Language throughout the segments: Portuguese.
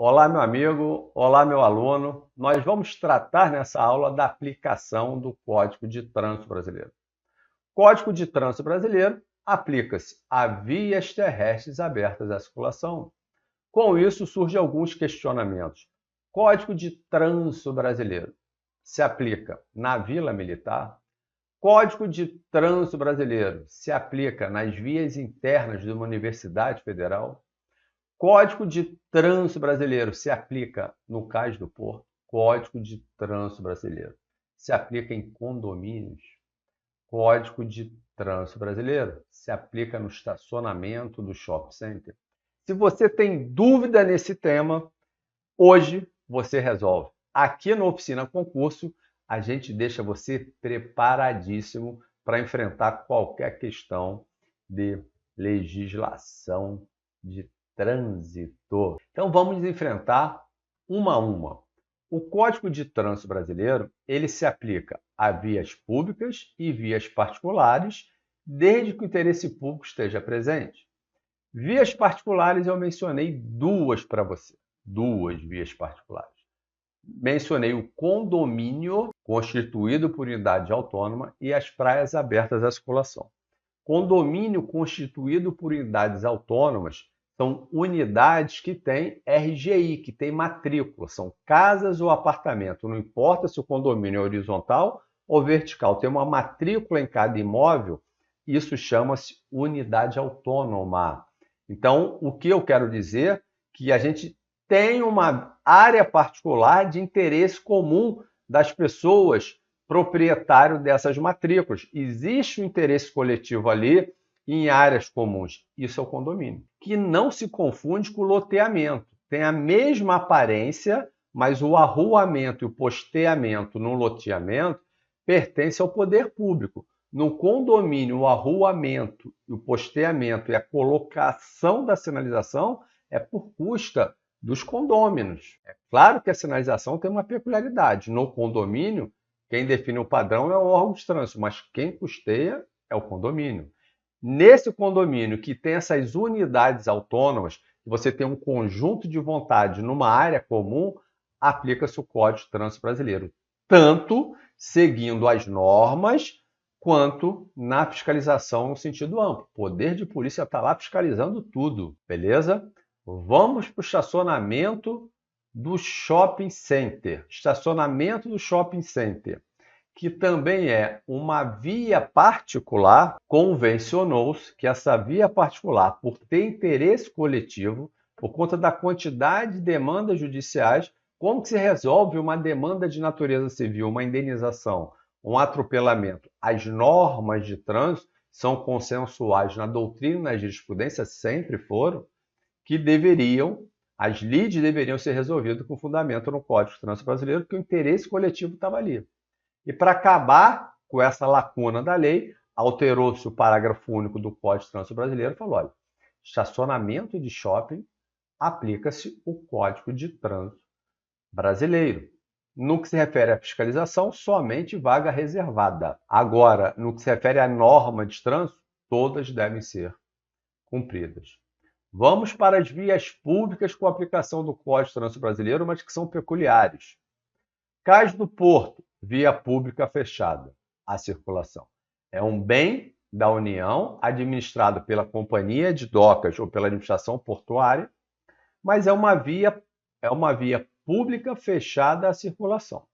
Olá, meu amigo, olá, meu aluno. Nós vamos tratar nessa aula da aplicação do Código de Trânsito Brasileiro. Código de Trânsito Brasileiro aplica-se a vias terrestres abertas à circulação. Com isso, surgem alguns questionamentos. Código de Trânsito Brasileiro se aplica na Vila Militar? Código de Trânsito Brasileiro se aplica nas vias internas de uma universidade federal? Código de Trânsito Brasileiro se aplica no Cais do Porto? Código de Trânsito Brasileiro se aplica em condomínios? Código de Trânsito Brasileiro se aplica no estacionamento do shopping center? Se você tem dúvida nesse tema, hoje você resolve. Aqui no Oficina Concurso, a gente deixa você preparadíssimo para enfrentar qualquer questão de legislação de trânsito. Então vamos enfrentar uma a uma. O Código de Trânsito Brasileiro, ele se aplica a vias públicas e vias particulares, desde que o interesse público esteja presente. Vias particulares eu mencionei duas para você, duas vias particulares. Mencionei o condomínio constituído por unidade autônoma e as praias abertas à circulação. Condomínio constituído por unidades autônomas são unidades que têm RGI, que têm matrícula, são casas ou apartamento, não importa se o condomínio é horizontal ou vertical, tem uma matrícula em cada imóvel, isso chama-se unidade autônoma. Então, o que eu quero dizer é que a gente tem uma área particular de interesse comum das pessoas proprietário dessas matrículas. Existe um interesse coletivo ali em áreas comuns. Isso é o condomínio, que não se confunde com o loteamento. Tem a mesma aparência, mas o arruamento e o posteamento no loteamento pertence ao poder público. No condomínio, o arruamento, o posteamento e a colocação da sinalização é por custa dos condôminos. É claro que a sinalização tem uma peculiaridade. No condomínio, quem define o padrão é o órgão de trânsito, mas quem custeia é o condomínio. Nesse condomínio que tem essas unidades autônomas, você tem um conjunto de vontade numa área comum, aplica-se o Código de Trânsito Brasileiro, tanto seguindo as normas, quanto na fiscalização no sentido amplo. O poder de polícia está lá fiscalizando tudo, beleza? Vamos para o estacionamento do shopping center. Estacionamento do shopping center, que também é uma via particular, convencionou-se que essa via particular, por ter interesse coletivo, por conta da quantidade de demandas judiciais, como que se resolve uma demanda de natureza civil, uma indenização, um atropelamento? As normas de trânsito são consensuais na doutrina e na jurisprudência, sempre foram, que as lides deveriam ser resolvidas com fundamento no Código de Trânsito Brasileiro, porque o interesse coletivo estava ali. E para acabar com essa lacuna da lei, alterou-se o parágrafo único do Código de Trânsito Brasileiro e falou, olha, estacionamento de shopping, aplica-se o Código de Trânsito Brasileiro. No que se refere à fiscalização, somente vaga reservada. Agora, no que se refere à norma de trânsito, todas devem ser cumpridas. Vamos para as vias públicas com aplicação do Código de Trânsito Brasileiro, mas que são peculiares. Cais do Porto, via pública fechada à circulação. É um bem da União, administrado pela Companhia de Docas ou pela administração portuária, mas é uma via pública fechada à circulação.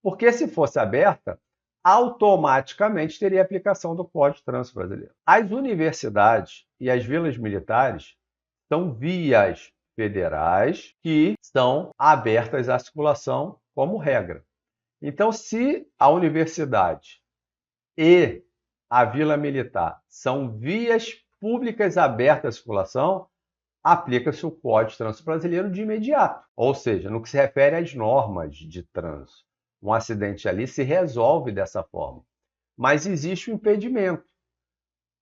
Porque se fosse aberta, automaticamente teria aplicação do Código de Trânsito Brasileiro. As universidades e as vilas militares são vias federais que são abertas à circulação como regra. Então, se a universidade e a vila militar são vias públicas abertas à circulação, aplica-se o Código de Trânsito Brasileiro de imediato. Ou seja, no que se refere às normas de trânsito. Um acidente ali se resolve dessa forma. Mas existe um impedimento.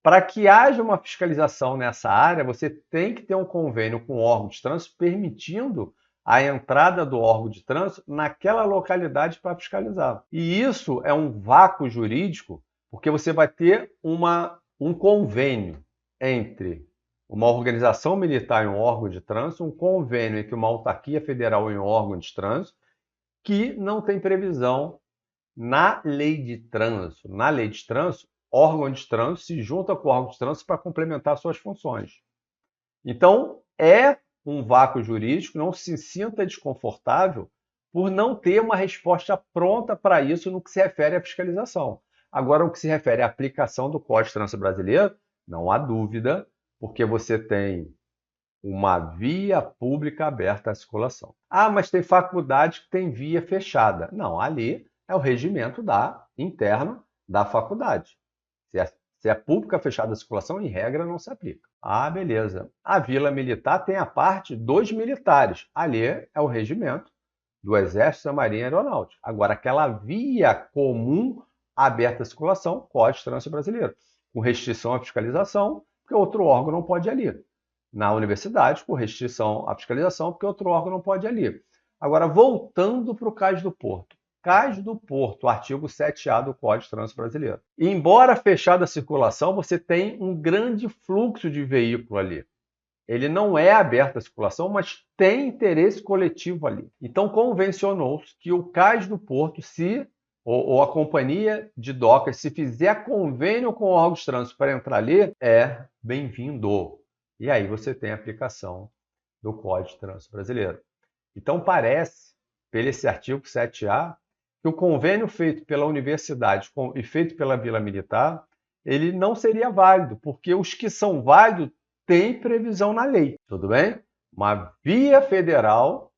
Para que haja uma fiscalização nessa área, você tem que ter um convênio com o órgão de trânsito permitindo a entrada do órgão de trânsito naquela localidade para fiscalizar. E isso é um vácuo jurídico, porque você vai ter um convênio entre uma organização militar em um órgão de trânsito, um convênio entre uma autarquia federal em um órgão de trânsito, que não tem previsão na lei de trânsito. Na lei de trânsito, órgão de trânsito se junta com o órgão de trânsito para complementar suas funções. Então, é um vácuo jurídico, não se sinta desconfortável por não ter uma resposta pronta para isso no que se refere à fiscalização. Agora, no que se refere à aplicação do Código de Trânsito Brasileiro, não há dúvida, porque você tem uma via pública aberta à circulação. Ah, mas tem faculdade que tem via fechada. Não, ali é o regimento interno da faculdade. Se é pública fechada à circulação, em regra não se aplica. Ah, beleza. A Vila Militar tem a parte dos militares. Ali é o regimento do Exército, da Marinha e Aeronáutica. Agora, aquela via comum aberta à circulação, Código de Trânsito Brasileiro, com restrição à fiscalização, porque outro órgão não pode ir ali. Na universidade, com restrição à fiscalização, porque outro órgão não pode ir ali. Agora, voltando para o Cais do Porto. Cais do Porto, artigo 7A do Código de Trânsito Brasileiro. E, embora fechada a circulação, você tem um grande fluxo de veículo ali. Ele não é aberto à circulação, mas tem interesse coletivo ali. Então, convencionou-se que o Cais do Porto, ou a companhia de docas, se fizer convênio com o órgão de trânsito para entrar ali, é bem-vindo. E aí você tem a aplicação do Código de Trânsito Brasileiro. Então, parece, pelo esse artigo 7A, que o convênio feito pela universidade e feito pela Vila Militar, ele não seria válido, porque os que são válidos têm previsão na lei, tudo bem? Uma via federal,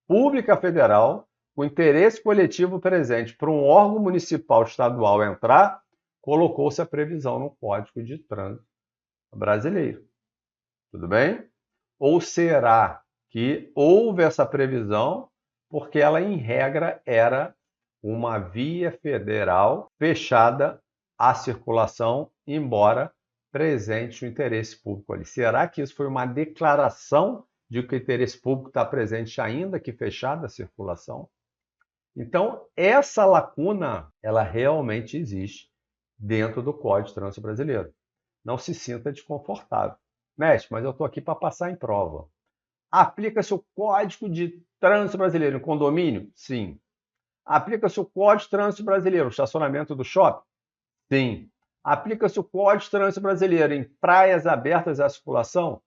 pública federal, com interesse coletivo presente para um órgão municipal estadual entrar, colocou-se a previsão no Código de Trânsito Brasileiro. Tudo bem? Ou será que houve essa previsão porque ela, em regra, era uma via federal fechada à circulação, embora presente o interesse público ali? Será que isso foi uma declaração de que o interesse público está presente ainda que fechada a circulação? Então, essa lacuna, ela realmente existe dentro do Código de Trânsito Brasileiro. Não se sinta desconfortável. Mestre, mas eu estou aqui para passar em prova. Aplica-se o Código de Trânsito Brasileiro em condomínio? Sim. Aplica-se o Código de Trânsito Brasileiro no estacionamento do shopping? Sim. Aplica-se o Código de Trânsito Brasileiro em praias abertas à circulação?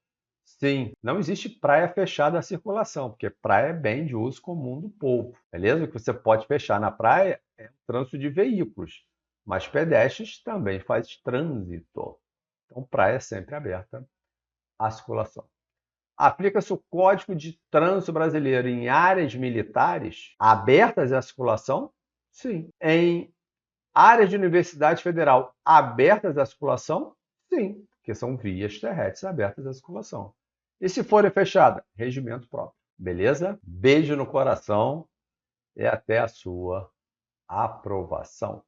Sim. Não existe praia fechada à circulação, porque praia é bem de uso comum do povo. Beleza? O que você pode fechar na praia é o trânsito de veículos, mas pedestres também faz trânsito. Então, praia é sempre aberta à circulação. Aplica-se o Código de Trânsito Brasileiro em áreas militares abertas à circulação? Sim. Em áreas de Universidade Federal abertas à circulação? Sim, porque são vias terrestres abertas à circulação. E se forem fechadas? Regimento próprio. Beleza? Beijo no coração e até a sua aprovação.